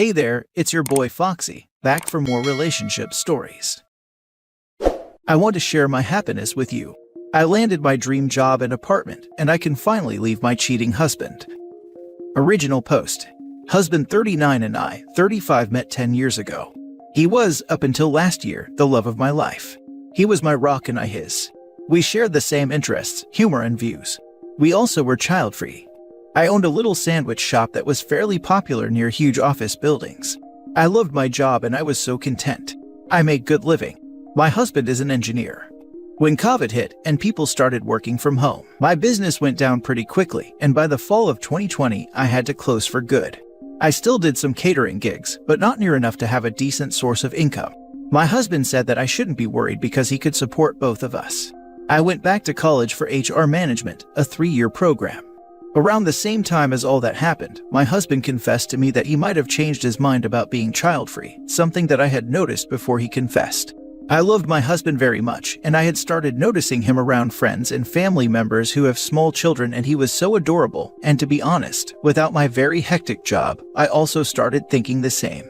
Hey there, it's your boy Foxy, back for more relationship stories. I want to share my happiness with you. I landed my dream job and apartment, and I can finally leave my cheating husband. Original post. Husband 39 and I, 35, met 10 years ago. He was, up until last year, the love of my life. He was my rock and I his. We shared the same interests, humor and views. We also were child-free. I owned a little sandwich shop that was fairly popular near huge office buildings. I loved my job and I was so content. I made good living. My husband is an engineer. When COVID hit and people started working from home, my business went down pretty quickly, and by the fall of 2020, I had to close for good. I still did some catering gigs, but not near enough to have a decent source of income. My husband said that I shouldn't be worried because he could support both of us. I went back to college for HR management, a 3-year program. Around the same time as all that happened, my husband confessed to me that he might have changed his mind about being child-free, something that I had noticed before he confessed. I loved my husband very much, and I had started noticing him around friends and family members who have small children, and he was so adorable, and to be honest, without my very hectic job, I also started thinking the same.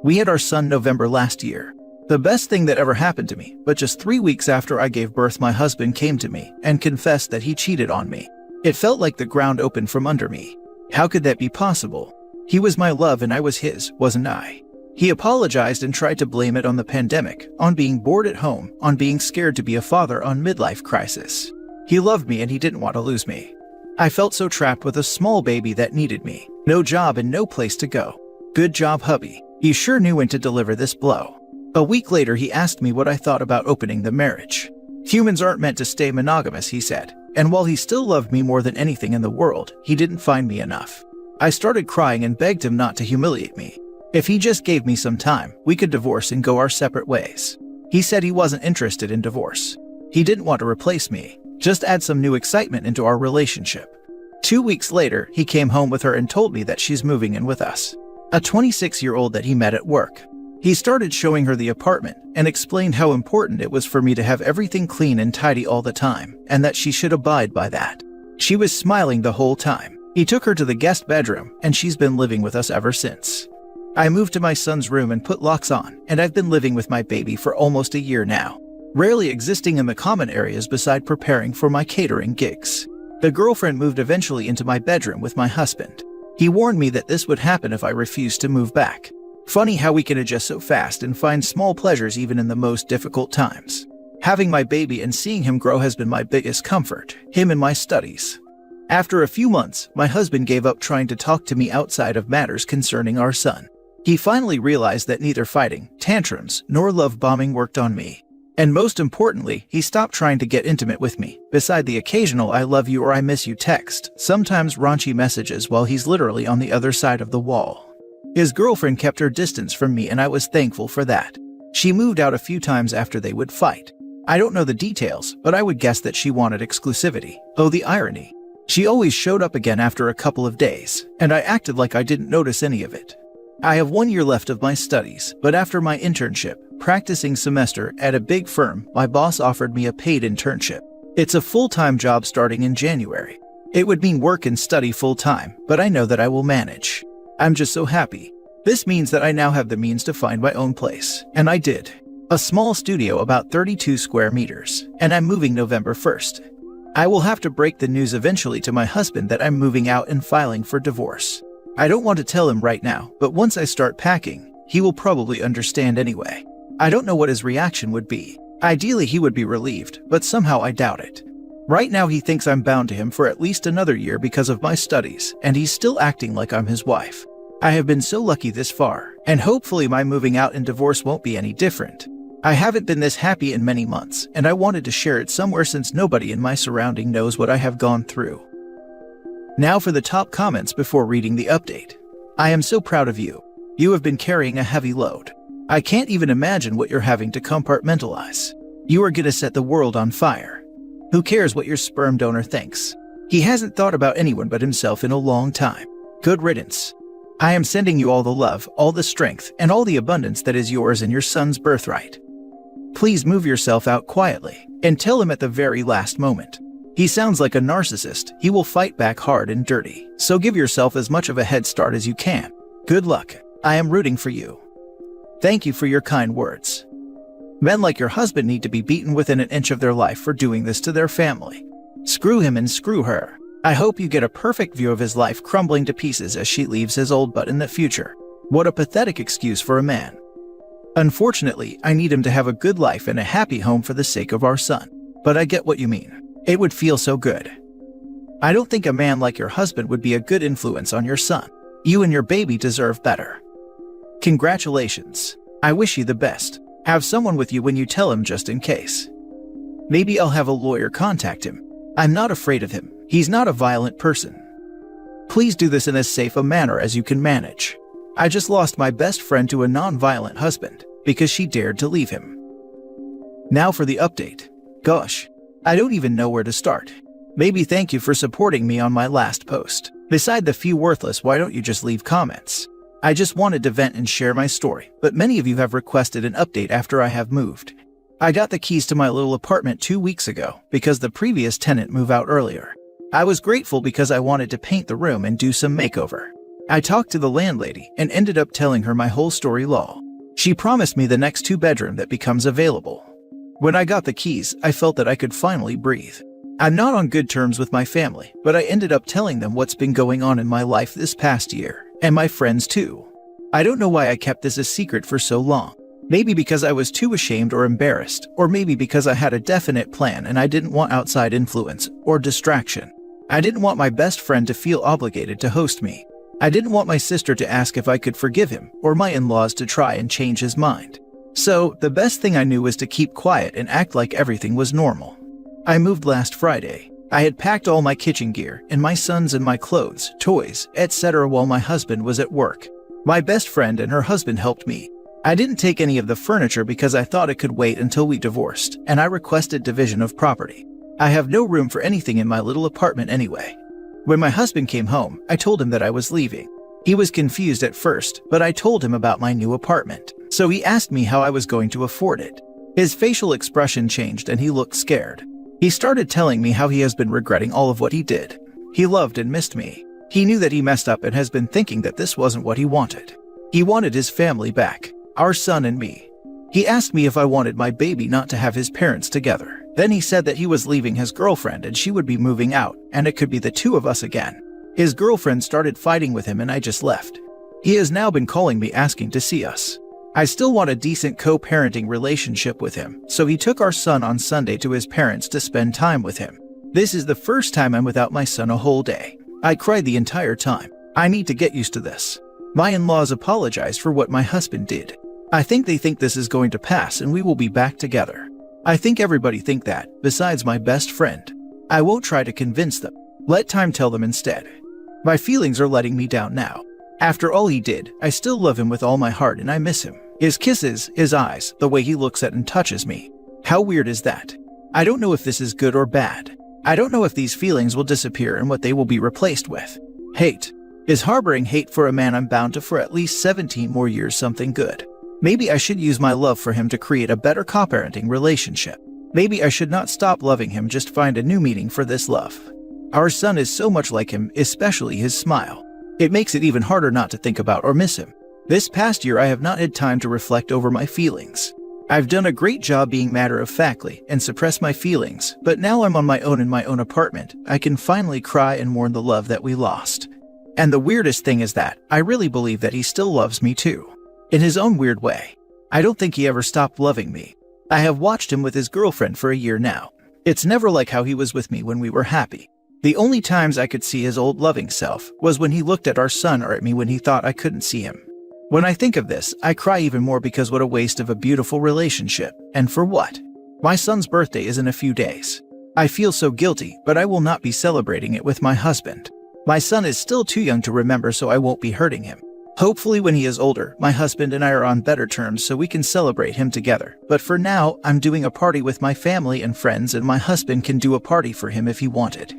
We had our son November last year. The best thing that ever happened to me, but just 3 weeks after I gave birth, my husband came to me and confessed that he cheated on me. It felt like the ground opened from under me. How could that be possible? He was my love and I was his, wasn't I? He apologized and tried to blame it on the pandemic, on being bored at home, on being scared to be a father, on midlife crisis. He loved me and he didn't want to lose me. I felt so trapped with a small baby that needed me. No job and no place to go. Good job, hubby. He sure knew when to deliver this blow. A week later, he asked me what I thought about opening the marriage. Humans aren't meant to stay monogamous, he said. And while he still loved me more than anything in the world, he didn't find me enough. I started crying and begged him not to humiliate me. If he just gave me some time, we could divorce and go our separate ways. He said he wasn't interested in divorce. He didn't want to replace me, just add some new excitement into our relationship. 2 weeks later, he came home with her and told me that she's moving in with us. A 26-year-old that he met at work. He started showing her the apartment and explained how important it was for me to have everything clean and tidy all the time, and that she should abide by that. She was smiling the whole time. He took her to the guest bedroom, and she's been living with us ever since. I moved to my son's room and put locks on, and I've been living with my baby for almost a year now, rarely existing in the common areas beside preparing for my catering gigs. The girlfriend moved eventually into my bedroom with my husband. He warned me that this would happen if I refused to move back. Funny how we can adjust so fast and find small pleasures even in the most difficult times. Having my baby and seeing him grow has been my biggest comfort, him and my studies. After a few months, my husband gave up trying to talk to me outside of matters concerning our son. He finally realized that neither fighting, tantrums, nor love bombing worked on me. And most importantly, he stopped trying to get intimate with me, beside the occasional "I love you" or "I miss you" text, sometimes raunchy messages while he's literally on the other side of the wall. His girlfriend kept her distance from me and I was thankful for that. She moved out a few times after they would fight. I don't know the details, but I would guess that she wanted exclusivity. Oh, the irony. She always showed up again after a couple of days, and I acted like I didn't notice any of it. I have 1 year left of my studies, but after my internship, practicing semester at a big firm, my boss offered me a paid internship. It's a full-time job starting in January. It would mean work and study full-time, but I know that I will manage. I'm just so happy. This means that I now have the means to find my own place, and I did. A small studio about 32 square meters, and I'm moving November 1st. I will have to break the news eventually to my husband that I'm moving out and filing for divorce. I don't want to tell him right now, but once I start packing, he will probably understand anyway. I don't know what his reaction would be. Ideally, he would be relieved, but somehow I doubt it. Right now, he thinks I'm bound to him for at least another year because of my studies, and he's still acting like I'm his wife. I have been so lucky this far, and hopefully my moving out and divorce won't be any different. I haven't been this happy in many months, and I wanted to share it somewhere since nobody in my surrounding knows what I have gone through. Now for the top comments before reading the update. I am so proud of you. You have been carrying a heavy load. I can't even imagine what you're having to compartmentalize. You are gonna set the world on fire. Who cares what your sperm donor thinks? He hasn't thought about anyone but himself in a long time. Good riddance. I am sending you all the love, all the strength, and all the abundance that is yours and your son's birthright. Please move yourself out quietly and tell him at the very last moment. He sounds like a narcissist. He will fight back hard and dirty, so give yourself as much of a head start as you can. Good luck. I am rooting for you. Thank you for your kind words. Men like your husband need to be beaten within an inch of their life for doing this to their family. Screw him and screw her. I hope you get a perfect view of his life crumbling to pieces as she leaves his old butt in the future. What a pathetic excuse for a man. Unfortunately, I need him to have a good life and a happy home for the sake of our son. But I get what you mean. It would feel so good. I don't think a man like your husband would be a good influence on your son. You and your baby deserve better. Congratulations. I wish you the best. Have someone with you when you tell him just in case. Maybe I'll have a lawyer contact him. I'm not afraid of him. He's not a violent person. Please do this in as safe a manner as you can manage. I just lost my best friend to a non-violent husband because she dared to leave him. Now for the update. Gosh, I don't even know where to start. Maybe thank you for supporting me on my last post. Beside the few worthless, why don't you just leave comments? I just wanted to vent and share my story, but many of you have requested an update after I have moved. I got the keys to my little apartment 2 weeks ago because the previous tenant moved out earlier. I was grateful because I wanted to paint the room and do some makeover. I talked to the landlady and ended up telling her my whole story law. She promised me the next 2-bedroom that becomes available. When I got the keys, I felt that I could finally breathe. I'm not on good terms with my family, but I ended up telling them what's been going on in my life this past year, and my friends too. I don't know why I kept this a secret for so long. Maybe because I was too ashamed or embarrassed, or maybe because I had a definite plan and I didn't want outside influence or distraction. I didn't want my best friend to feel obligated to host me. I didn't want my sister to ask if I could forgive him, or my in-laws to try and change his mind. So, the best thing I knew was to keep quiet and act like everything was normal. I moved last Friday. I had packed all my kitchen gear, and my sons and my clothes, toys, etc. while my husband was at work. My best friend and her husband helped me. I didn't take any of the furniture because I thought it could wait until we divorced, and I requested division of property. I have no room for anything in my little apartment anyway. When my husband came home, I told him that I was leaving. He was confused at first, but I told him about my new apartment. So he asked me how I was going to afford it. His facial expression changed and he looked scared. He started telling me how he has been regretting all of what he did. He loved and missed me. He knew that he messed up and has been thinking that this wasn't what he wanted. He wanted his family back, our son and me. He asked me if I wanted my baby not to have his parents together. Then he said that he was leaving his girlfriend and she would be moving out, and it could be the two of us again. His girlfriend started fighting with him and I just left. He has now been calling me asking to see us. I still want a decent co-parenting relationship with him, so he took our son on Sunday to his parents to spend time with him. This is the first time I'm without my son a whole day. I cried the entire time. I need to get used to this. My in-laws apologized for what my husband did. I think they think this is going to pass and we will be back together. I think everybody think that, besides my best friend. I won't try to convince them. Let time tell them instead. My feelings are letting me down now. After all he did, I still love him with all my heart and I miss him. His kisses, his eyes, the way he looks at and touches me. How weird is that? I don't know if this is good or bad. I don't know if these feelings will disappear and what they will be replaced with. Hate. Is harboring hate for a man I'm bound to for at least 17 more years something good? Maybe I should use my love for him to create a better co-parenting relationship. Maybe I should not stop loving him, just find a new meaning for this love. Our son is so much like him, especially his smile. It makes it even harder not to think about or miss him. This past year I have not had time to reflect over my feelings. I've done a great job being matter-of-factly and suppress my feelings, but now I'm on my own in my own apartment. I can finally cry and mourn the love that we lost. And the weirdest thing is that I really believe that he still loves me too. In his own weird way. I don't think he ever stopped loving me. I have watched him with his girlfriend for a year now. It's never like how he was with me when we were happy. The only times I could see his old loving self was when he looked at our son or at me when he thought I couldn't see him. When I think of this, I cry even more because what a waste of a beautiful relationship. And for what? My son's birthday is in a few days. I feel so guilty, but I will not be celebrating it with my husband. My son is still too young to remember, so I won't be hurting him. Hopefully when he is older, my husband and I are on better terms so we can celebrate him together. But for now, I'm doing a party with my family and friends, and my husband can do a party for him if he wanted.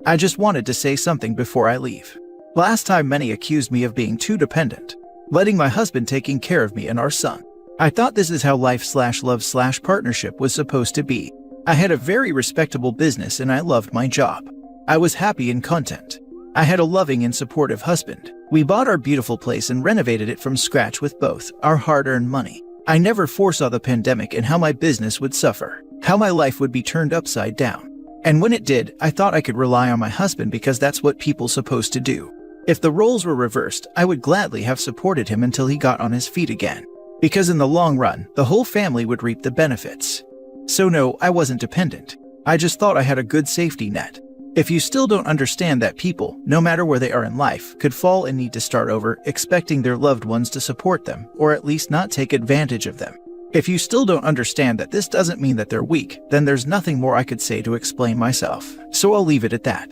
I just wanted to say something before I leave. Last time many accused me of being too dependent, letting my husband taking care of me and our son. I thought this is how life/love/partnership was supposed to be. I had a very respectable business and I loved my job. I was happy and content. I had a loving and supportive husband. We bought our beautiful place and renovated it from scratch with both our hard-earned money. I never foresaw the pandemic and how my business would suffer, how my life would be turned upside down. And when it did, I thought I could rely on my husband because that's what people supposed to do. If the roles were reversed, I would gladly have supported him until he got on his feet again. Because in the long run, the whole family would reap the benefits. So no, I wasn't dependent. I just thought I had a good safety net. If you still don't understand that people, no matter where they are in life, could fall and need to start over, expecting their loved ones to support them, or at least not take advantage of them. If you still don't understand that this doesn't mean that they're weak, then there's nothing more I could say to explain myself. So I'll leave it at that.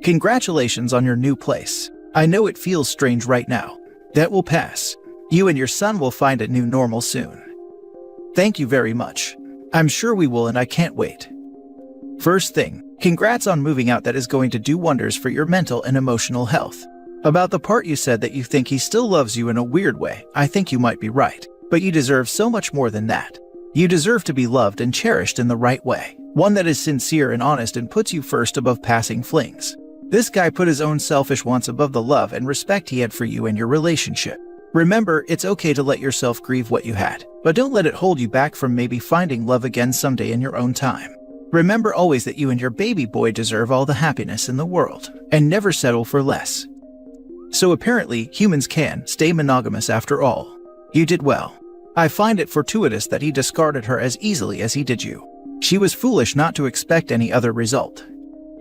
Congratulations on your new place. I know it feels strange right now. That will pass. You and your son will find a new normal soon. Thank you very much. I'm sure we will, and I can't wait. First thing, congrats on moving out. That is going to do wonders for your mental and emotional health. About the part you said that you think he still loves you in a weird way, I think you might be right. But you deserve so much more than that. You deserve to be loved and cherished in the right way. One that is sincere and honest and puts you first above passing flings. This guy put his own selfish wants above the love and respect he had for you and your relationship. Remember, it's okay to let yourself grieve what you had, but don't let it hold you back from maybe finding love again someday in your own time. Remember always that you and your baby boy deserve all the happiness in the world, and never settle for less. So apparently, humans can stay monogamous after all. You did well. I find it fortuitous that he discarded her as easily as he did you. She was foolish not to expect any other result.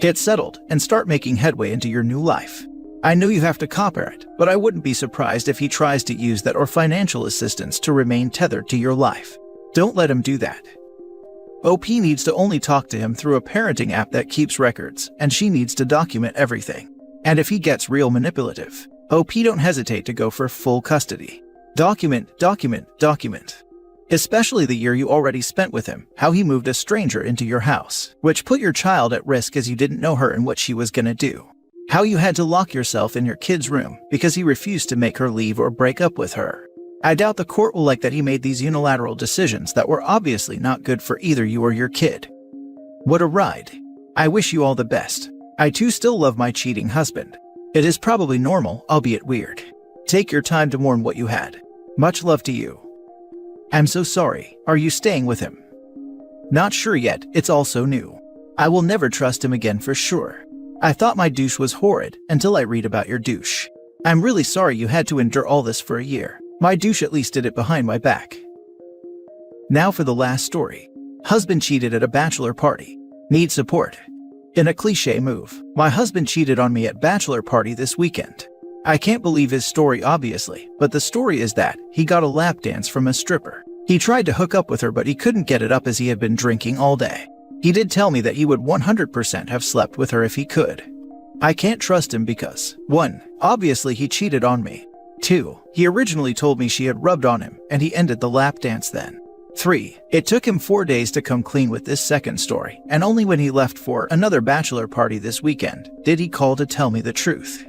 Get settled and start making headway into your new life. I know you have to cooperate, but I wouldn't be surprised if he tries to use that or financial assistance to remain tethered to your life. Don't let him do that. OP needs to only talk to him through a parenting app that keeps records, and she needs to document everything. And if he gets real manipulative, OP don't hesitate to go for full custody. Document. Especially the year you already spent with him, how he moved a stranger into your house, which put your child at risk as you didn't know her and what she was gonna do. How you had to lock yourself in your kid's room because he refused to make her leave or break up with her. I doubt the court will like that he made these unilateral decisions that were obviously not good for either you or your kid. What a ride. I wish you all the best. I too still love my cheating husband. It is probably normal, albeit weird. Take your time to mourn what you had. Much love to you. I'm so sorry. Are you staying with him? Not sure yet, it's all so new. I will never trust him again for sure. I thought my douche was horrid until I read about your douche. I'm really sorry you had to endure all this for a year. My douche at least did it behind my back. Now for the last story. Husband cheated at a bachelor party. Need support. In a cliche move, my husband cheated on me at bachelor party this weekend. I can't believe his story obviously, but the story is that he got a lap dance from a stripper. He tried to hook up with her but he couldn't get it up as he had been drinking all day. He did tell me that he would 100% have slept with her if he could. I can't trust him because 1. Obviously he cheated on me. 2. He originally told me she had rubbed on him, and he ended the lap dance then. 3. It took him 4 days to come clean with this second story, and only when he left for another bachelor party this weekend did he call to tell me the truth.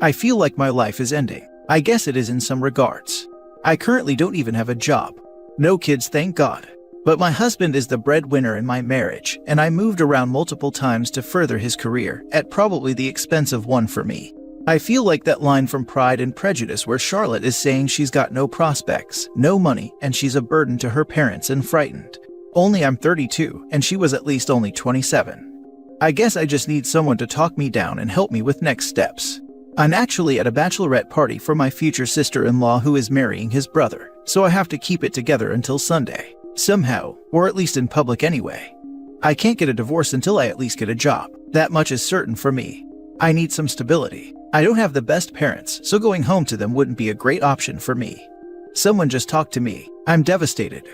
I feel like my life is ending. I guess it is in some regards. I currently don't even have a job. No kids, thank God. But my husband is the breadwinner in my marriage, and I moved around multiple times to further his career, at probably the expense of one for me. I feel like that line from Pride and Prejudice where Charlotte is saying she's got no prospects, no money, and she's a burden to her parents and frightened. Only I'm 32, and she was at least only 27. I guess I just need someone to talk me down and help me with next steps. I'm actually at a bachelorette party for my future sister-in-law who is marrying his brother, so I have to keep it together until Sunday. Somehow, or at least in public anyway. I can't get a divorce until I at least get a job. That much is certain for me. I need some stability. I don't have the best parents, so going home to them wouldn't be a great option for me. Someone just talk to me. I'm devastated.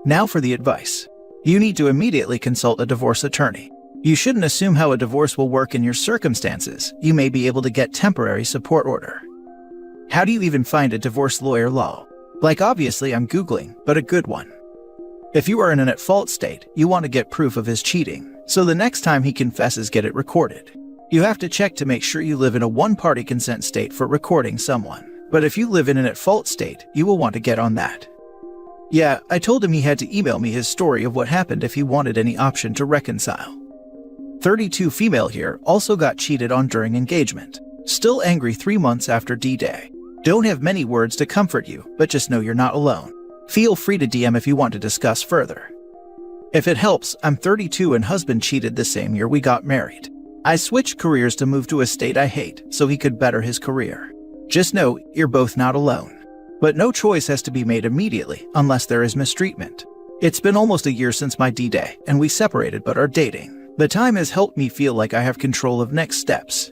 Now for the advice. You need to immediately consult a divorce attorney. You shouldn't assume how a divorce will work in your circumstances. You may be able to get temporary support order. How do you even find a divorce lawyer law? Like obviously I'm Googling, but a good one. If you are in an at-fault state, you want to get proof of his cheating, so the next time he confesses get it recorded. You have to check to make sure you live in a one-party consent state for recording someone, but if you live in an at-fault state, you will want to get on that. Yeah, I told him he had to email me his story of what happened if he wanted any option to reconcile. 32 female here, also got cheated on during engagement. Still angry 3 months after D-Day. Don't have many words to comfort you, but just know you're not alone. Feel free to DM if you want to discuss further. If it helps, I'm 32 and husband cheated the same year we got married. I switched careers to move to a state I hate so he could better his career. Just know you're both not alone. But no choice has to be made immediately unless there is mistreatment. It's been almost a year since my D-Day and we separated but are dating. The time has helped me feel like I have control of next steps.